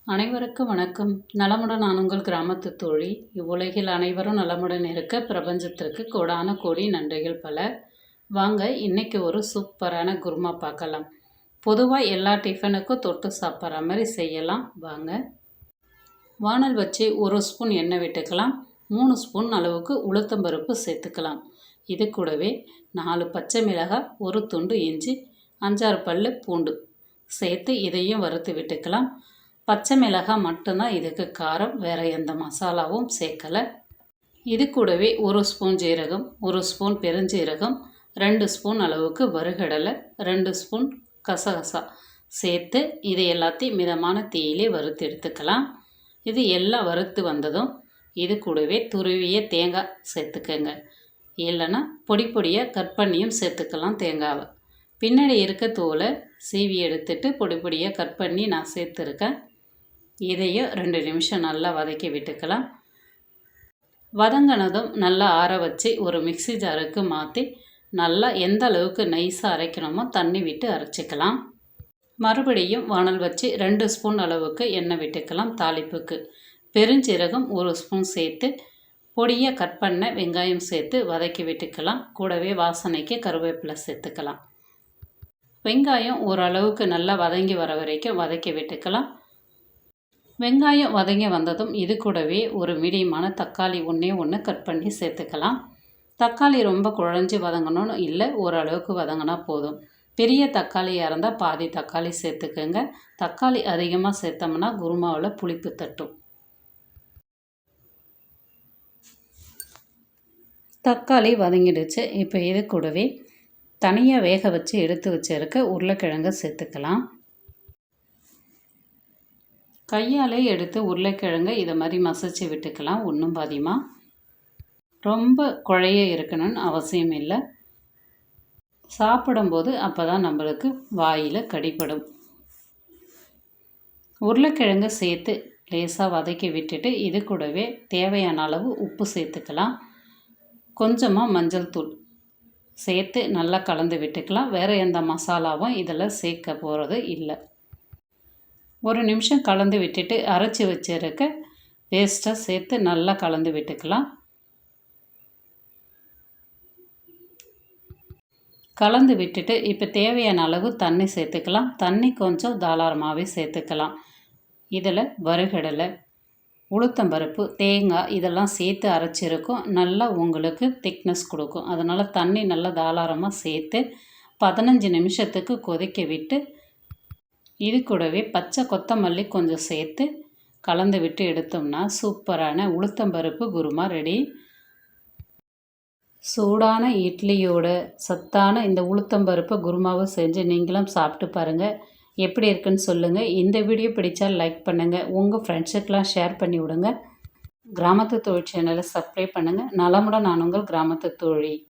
அனைவருக்கும் வணக்கம். நலமுடன் நான் உங்கள் கிராமத்து தோழி. இவ்வுலகில் அனைவரும் நலமுடன் இருக்க பிரபஞ்சத்திற்கு கோடான கோடி நன்றிகள் பல. வாங்க இன்னைக்கு ஒரு சூப்பரான குருமா பார்க்கலாம். பொதுவாக எல்லா டிஃபனுக்கும் தொட்டு சாப்பிட்ற மாதிரி செய்யலாம் வாங்க. வானல் வச்சு 1 ஸ்பூன் எண்ணெய் விட்டுக்கலாம். 3 ஸ்பூன் அளவுக்கு உளுத்தம்பருப்பு சேர்த்துக்கலாம். இது கூடவே 4 பச்சை மிளகாய், 1 துண்டு இஞ்சி, 5-6 பல் பூண்டு சேர்த்து இதையும் வறுத்து விட்டுக்கலாம். பச்சை மிளகாய் மட்டும்தான் இதுக்கு காரம், வேறு எந்த மசாலாவும் சேர்க்கலை. இது கூடவே 1 ஸ்பூன் ஜீரகம், 1 ஸ்பூன் பெருஞ்சீரகம், 2 ஸ்பூன் அளவுக்கு வறுகடலை, 2 ஸ்பூன் கசகசா சேர்த்து இது எல்லாத்தையும் மிதமான தீயிலே வறுத்து எடுத்துக்கலாம். இது எல்லாம் வறுத்து வந்ததும் இது கூடவே துருவிய தேங்காய் சேர்த்துக்கங்க. இல்லைன்னா பொடி பொடியாக கட் பண்ணியும் சேர்த்துக்கலாம் தேங்காவை. பின்னாடி இருக்க தோலை சீவி எடுத்துட்டு பொடி பொடியாக கட் பண்ணி நான் சேர்த்துருக்கேன். இதையும் 2 நிமிஷம் நல்லா வதக்கி விட்டுக்கலாம். வதங்கினதும் நல்லா ஆற வச்சு ஒரு மிக்ஸி ஜாருக்கு மாற்றி நல்லா எந்த அளவுக்கு நைஸாக அரைக்கணுமோ தண்ணி விட்டு அரைச்சிக்கலாம். மறுபடியும் வானல் வச்சு 2 ஸ்பூன் அளவுக்கு எண்ணெய் விட்டுக்கலாம். தாளிப்புக்கு பெருஞ்சீரகம் 1 ஸ்பூன் சேர்த்து பொடியாக கட் பண்ண வெங்காயம் சேர்த்து வதக்கி விட்டுக்கலாம். கூடவே வாசனைக்கு கருவேப்பிலை சேர்த்துக்கலாம். வெங்காயம் ஓரளவுக்கு நல்லா வதங்கி வர வரைக்கும் வதக்கி விட்டுக்கலாம். வெங்காயம் வதங்கி வந்ததும் இது கூடவே ஒரு மீடியமான தக்காளி ஒன்று கட் பண்ணி சேர்த்துக்கலாம். தக்காளி ரொம்ப குழஞ்சி வதங்கணும்னு இல்லை, ஓரளவுக்கு வதங்கினா போதும். பெரிய தக்காளியாக இருந்தால் பாதி தக்காளி சேர்த்துக்கோங்க. தக்காளி அதிகமாக சேர்த்தோம்னா குருமாவில் புளிப்பு தட்டும். தக்காளி வதங்கிடுச்சு. இப்போ இது கூடவே தனியாக வேக வச்சு எடுத்து வச்சிருக்க உருளைக்கிழங்கை சேர்த்துக்கலாம். கையாலே எடுத்து உருளைக்கிழங்கை இதை மாதிரி மசிச்சு விட்டுக்கலாம். ஒன்றும் பாதியமாக ரொம்ப குழைய இருக்கணும்னு அவசியம் இல்லை. சாப்பிடும்போது அப்போ தான் நம்மளுக்கு வாயில் கடிப்படும். உருளைக்கிழங்கு சேர்த்து லேசாக வதக்கி விட்டுட்டு இது கூடவே தேவையான அளவு உப்பு சேர்த்துக்கலாம். கொஞ்சமாக மஞ்சள் தூள் சேர்த்து நல்லா கலந்து விட்டுக்கலாம். வேறு எந்த மசாலாவும் இதில் சேர்க்க போகிறது இல்லை. 1 நிமிஷம் கலந்து விட்டுட்டு அரைச்சி வச்சிருக்க பேஸ்ட்டை சேர்த்து நல்லா கலந்து விட்டுக்கலாம். கலந்து விட்டுட்டு இப்போ தேவையான அளவு தண்ணி சேர்த்துக்கலாம். தண்ணி கொஞ்சம் தாராளமாகவே சேர்த்துக்கலாம். இதில் வறுகடலை, உளுத்தம்பருப்பு, தேங்காய் இதெல்லாம் சேர்த்து அரைச்சிருக்கும். நல்லா உங்களுக்கு திக்னஸ் கொடுக்கும். அதனால் தண்ணி நல்லா தாராளமாக சேர்த்து 15 நிமிஷத்துக்கு கொதிக்க விட்டு இது கூடவே பச்சை கொத்தமல்லி கொஞ்சம் சேர்த்து கலந்து விட்டு எடுத்தோம்னா சூப்பரான உளுத்தம்பருப்பு குருமா ரெடி. சூடான இட்லியோட சத்தான இந்த உளுத்தம்பருப்பு குருமாவை செஞ்சு நீங்களும் சாப்பிட்டு பாருங்கள். எப்படி இருக்குன்னு சொல்லுங்கள். இந்த வீடியோ பிடித்தால் லைக் பண்ணுங்கள். உங்கள் ஃப்ரெண்ட்ஸுக்கெலாம் ஷேர் பண்ணி விடுங்க. கிராமத்து தோழி சேனலை சப்ஸ்கிரைப் பண்ணுங்கள். நலமுடன் நான் உங்கள் கிராமத்து தோழி.